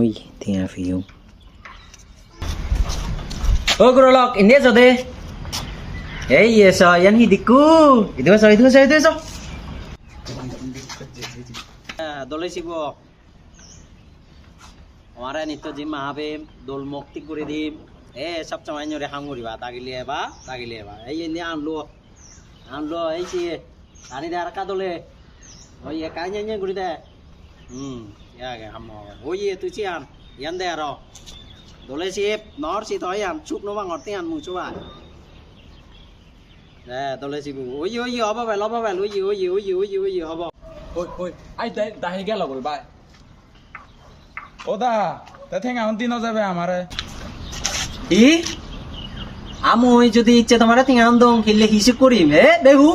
Ui, tinggal view. Oh, Grolok, ini aja deh. Iya, so, yan hidiku. Itu so. দলে শিব আমার নিত্য gym মাহাবে দোল মুক্তি করে দিম সব সময় নরে হাম করিবা তাগিলে এই এনে আনলো এই সি আনি দে আর কা দলে ওই একা নিয়ে করে দে ইয়াগে হাম ওই তুই সি আন ইয়ান দে আর দলে শিব নর সি তয় আন চুপ নো বাঙরতে আন মুচুবা দলে শিব ওই হবা বেল ওই হবা ôi ai đấy đại cái lộc rồi bài ô ta ta thấy ngào tin nó ra về mà đây ই আমি যদি ইচ্ছে তোমার থেকে আনন্দম খেললে হিসেব করিম দেখু